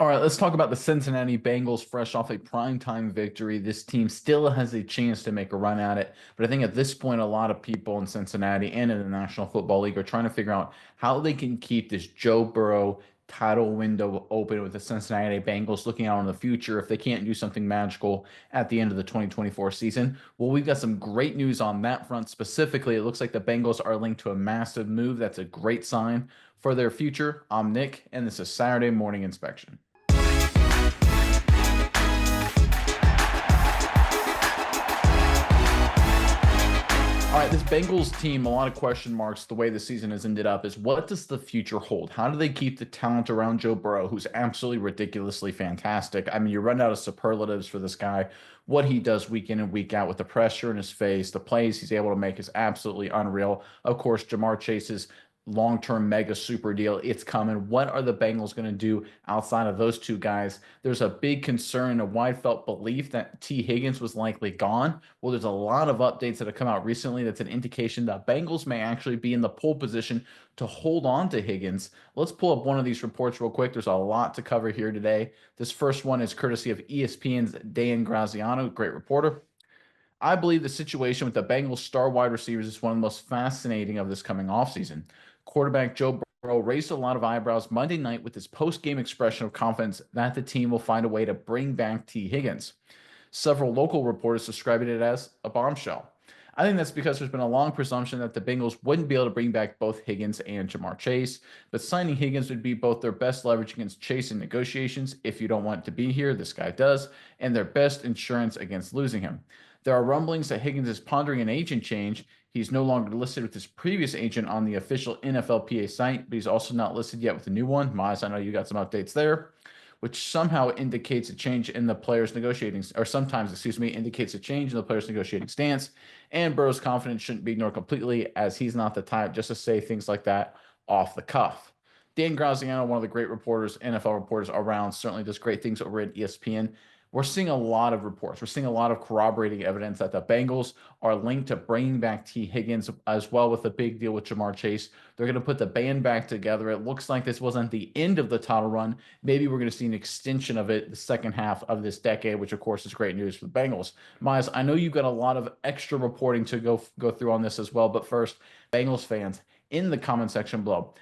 All right, let's talk about the Cincinnati Bengals fresh off a primetime victory. This team still has a chance to make a run at it. But I think at this point, a lot of people in Cincinnati and in the National Football League are trying to figure out how they can keep this Joe Burrow title window open with the Cincinnati Bengals looking out in the future if they can't do something magical at the end of the 2024 season. Well, we've got some great news on that front specifically. It looks like the Bengals are linked to a massive move. That's a great sign for their future. I'm Nick, and this is Saturday Morning Inspection. All right, this Bengals team, a lot of question marks. The way the season has ended up is what does the future hold? How do they keep the talent around Joe Burrow, who's absolutely ridiculously fantastic? I mean, you run out of superlatives for this guy. What he does week in and week out with the pressure in his face, the plays he's able to make is absolutely unreal. Of course, Jamar Chase's long-term mega super deal. It's coming. What are the Bengals going to do outside of those two guys? There's a big concern, a wide felt belief that T. Higgins was likely gone. Well, there's a lot of updates that have come out recently that's an indication that Bengals may actually be in the pole position to hold on to Higgins. Let's pull up one of these reports real quick. There's a lot to cover here today. This first one is courtesy of ESPN's Dan Graziano, great reporter. I believe the situation with the Bengals star wide receivers is one of the most fascinating of this coming offseason. Quarterback Joe Burrow raised a lot of eyebrows Monday night with his post-game expression of confidence that the team will find a way to bring back T. Higgins. Several local reporters described it as a bombshell. I think that's because there's been a long presumption that the Bengals wouldn't be able to bring back both Higgins and Jamar Chase, but signing Higgins would be both their best leverage against Chase in negotiations if you don't want to be here, this guy does, and their best insurance against losing him. There are rumblings that Higgins is pondering an agent change. He's no longer listed with his previous agent on the official NFLPA site, but he's also not listed yet with the new one. Miles, I know you got some updates there, which somehow indicates a change in the player's negotiating, or sometimes, excuse me, indicates a change in the player's negotiating stance. And Burrow's confidence shouldn't be ignored completely, as he's not the type just to say things like that off the cuff. Dan Graziano, one of the great reporters, NFL reporters around, certainly does great things over at ESPN. We're seeing a lot of reports. We're seeing a lot of corroborating evidence that the Bengals are linked to bringing back T. Higgins as well with a big deal with Jamar Chase. They're going to put the band back together. It looks like this wasn't the end of the title run. Maybe we're going to see an extension of it the second half of this decade, which of course is great news for the Bengals. Miles, I know you've got a lot of extra reporting to go through on this as well, but first, Bengals fans in the comment section below,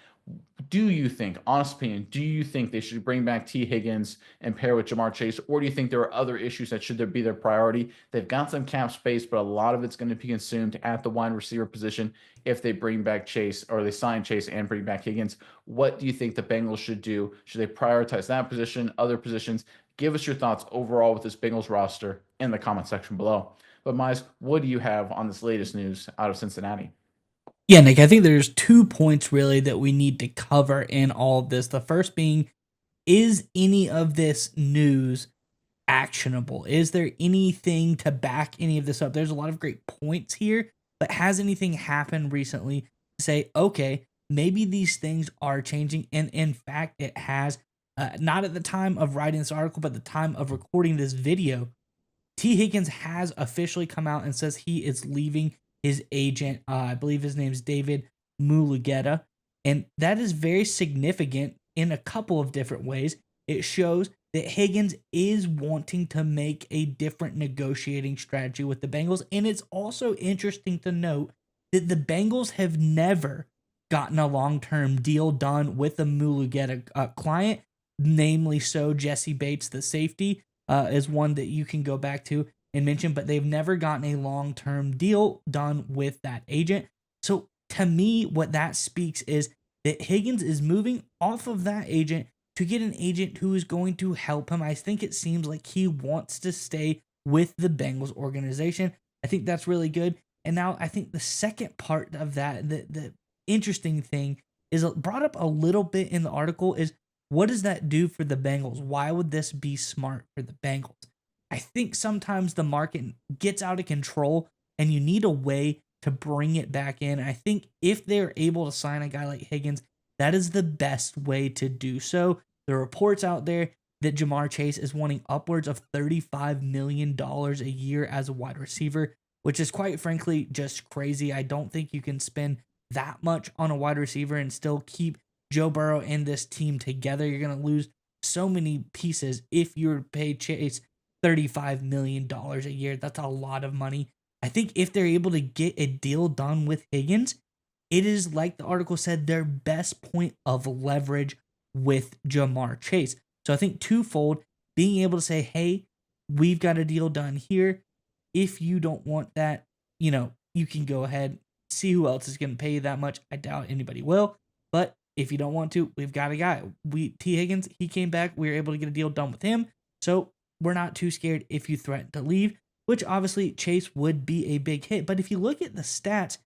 do you think, honest opinion, do you think they should bring back T. Higgins and pair with Jamar Chase, or do you think there are other issues that should there be their priority? They've got some cap space, but a lot of it's going to be consumed at the wide receiver position if they bring back Chase or they sign Chase and bring back Higgins. What do you think the Bengals should do? Should they prioritize that position, other positions? Give us your thoughts overall with this Bengals roster in the comment section below. But Miles, what do you have on this latest news out of Cincinnati? Yeah, Nick, I think there's 2 points really that we need to cover in all of this. The first being, is any of this news actionable? Is there anything to back any of this up? There's a lot of great points here, but has anything happened recently to say, okay, maybe these things are changing? And in fact, it has. Not at the time of writing this article, but the time of recording this video, T. Higgins has officially come out and says he is leaving his agent. I believe his name is David Mulugeta. And that is very significant in a couple of different ways. It shows that Higgins is wanting to make a different negotiating strategy with the Bengals. And it's also interesting to note that the Bengals have never gotten a long term deal done with a Mulugeta client, namely so Jesse Bates, the safety, is one that you can go back to and mention, but they've never gotten a long term deal done with that agent. So to me, what that speaks is that Higgins is moving off of that agent to get an agent who is going to help him. I think it seems like he wants to stay with the Bengals organization. I think that's really good. And now I think the second part of that, the interesting thing is brought up a little bit in the article is, what does that do for the Bengals? Why would this be smart for the Bengals? I think sometimes the market gets out of control and you need a way to bring it back in. I think if they're able to sign a guy like Higgins, that is the best way to do so. There are reports out there that Jamar Chase is wanting upwards of $35 million a year as a wide receiver, which is quite frankly just crazy. I don't think you can spend that much on a wide receiver and still keep Joe Burrow and this team together. You're going to lose so many pieces if you're to pay Chase $35 million a year. That's a lot of money. I think if they're able to get a deal done with Higgins, it is like the article said, their best point of leverage with Jamar Chase. So I think twofold, being able to say, hey, we've got a deal done here. If you don't want that, you can go ahead, see who else is going to pay you that much. I doubt anybody will. But if you don't want to, we've got a guy. T. Higgins, he came back. We were able to get a deal done with him. So we're not too scared if you threaten to leave, which obviously Chase would be a big hit. But if you look at the stats,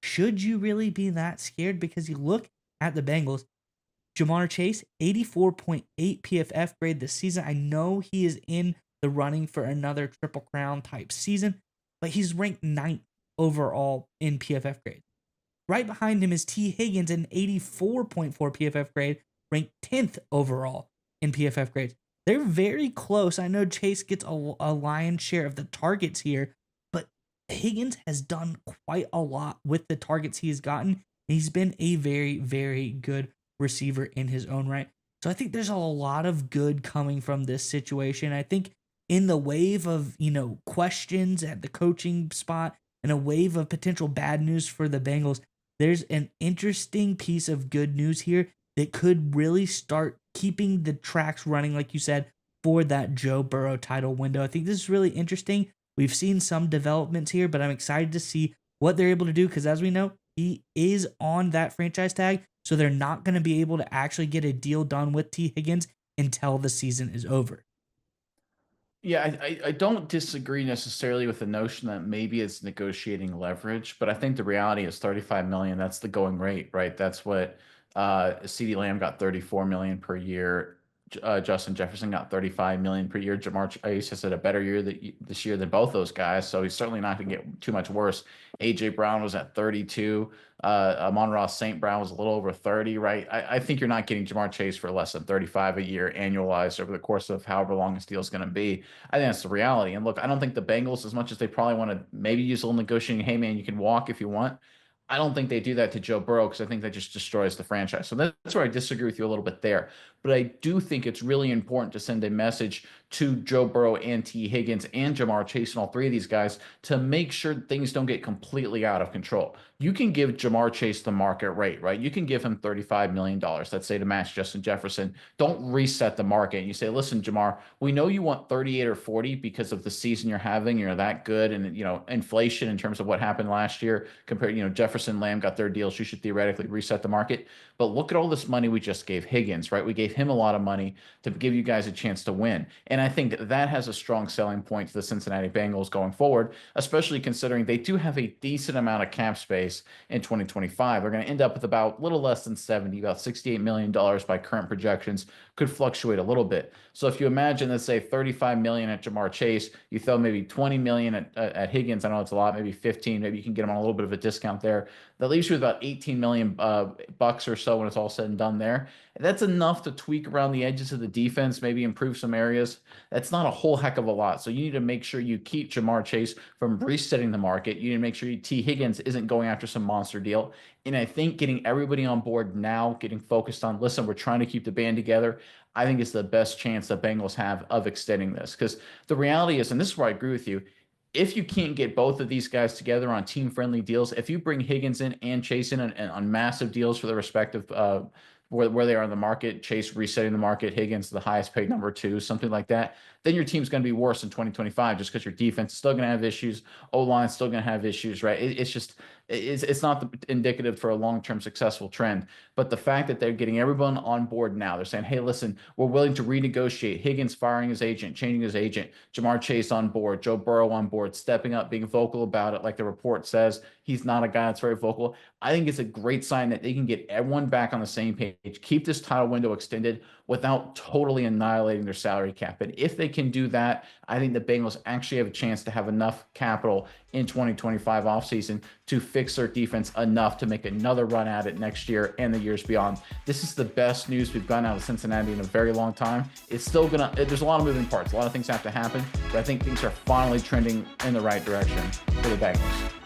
should you really be that scared? Because you look at the Bengals, Jamar Chase, 84.8 PFF grade this season. I know he is in the running for another Triple Crown type season, but he's ranked 9th overall in PFF grade. Right behind him is T. Higgins, an 84.4 PFF grade, ranked 10th overall in PFF grades. They're very close. I know Chase gets a lion's share of the targets here, but Higgins has done quite a lot with the targets he's gotten. He's been a very, very good receiver in his own right. So I think there's a lot of good coming from this situation. I think in the wave of, questions at the coaching spot and a wave of potential bad news for the Bengals, there's an interesting piece of good news here that could really start keeping the tracks running, like you said, for that Joe Burrow title window. I think this is really interesting. We've seen some developments here, but I'm excited to see what they're able to do because, as we know, he is on that franchise tag, so they're not going to be able to actually get a deal done with T. Higgins until the season is over. Yeah, I don't disagree necessarily with the notion that maybe it's negotiating leverage, but I think the reality is 35 million, that's the going rate, right? That's what CeeDee Lamb got 34 million per year. Justin Jefferson got 35 million per year. Jamar Chase has had a better year this year than both those guys, so he's certainly not going to get too much worse. AJ Brown was at 32. Amon-Ra St. Brown was a little over 30, right? I think you're not getting Jamar Chase for less than 35 a year annualized over the course of however long this deal is going to be. I think that's the reality. And look, I don't think the Bengals, as much as they probably want to maybe use a little negotiating, hey man, you can walk if you want. I don't think they do that to Joe Burrow because I think that just destroys the franchise. So that's where I disagree with you a little bit there. But I do think it's really important to send a message to Joe Burrow and T. Higgins and Jamar Chase and all three of these guys to make sure things don't get completely out of control. You can give Jamar Chase the market rate, right? You can give him $35 million, let's say, to match Justin Jefferson. Don't reset the market. And you say, listen, Jamar, we know you want 38 or 40 because of the season you're having. You're that good. And, inflation in terms of what happened last year compared, Jefferson, Lamb got their deals. You should theoretically reset the market. But look at all this money we just gave Higgins, right? We gave him a lot of money to give you guys a chance to win. And I think that has a strong selling point to the Cincinnati Bengals going forward, especially considering they do have a decent amount of cap space in 2025. They're going to end up with about a little less than 70, about $68 million by current projections. Could fluctuate a little bit. So if you imagine, let's say 35 million at Jamar Chase, you throw maybe 20 million at Higgins. I know it's a lot, maybe 15, maybe you can get him on a little bit of a discount there. That leaves you with about 18 million bucks or so when it's all said and done there. That's enough to tweak around the edges of the defense, maybe improve some areas. That's not a whole heck of a lot. So you need to make sure you keep Jamar Chase from resetting the market. You need to make sure T. Higgins isn't going after some monster deal. And I think getting everybody on board now, getting focused on, listen, we're trying to keep the band together, I think is the best chance the Bengals have of extending this. Because the reality is, and this is where I agree with you, if you can't get both of these guys together on team-friendly deals, if you bring Higgins in and Chase in on massive deals for the respective where they are in the market, Chase resetting the market, Higgins the highest paid number 2, something like that, then your team's going to be worse in 2025 just because your defense is still going to have issues, O-line's still going to have issues, right? It's not indicative for a long-term successful trend. But the fact that they're getting everyone on board now, they're saying, hey, listen, we're willing to renegotiate. Higgins firing his agent, changing his agent, Jamar Chase on board, Joe Burrow on board, stepping up, being vocal about it, like the report says. He's not a guy that's very vocal. I think it's a great sign that they can get everyone back on the same page, keep this title window extended without totally annihilating their salary cap. And if they can do that, I think the Bengals actually have a chance to have enough capital in 2025 offseason to fix their defense enough to make another run at it next year and the years beyond. This is the best news we've gotten out of Cincinnati in a very long time. It's still there's a lot of moving parts. A lot of things have to happen, but I think things are finally trending in the right direction for the Bengals.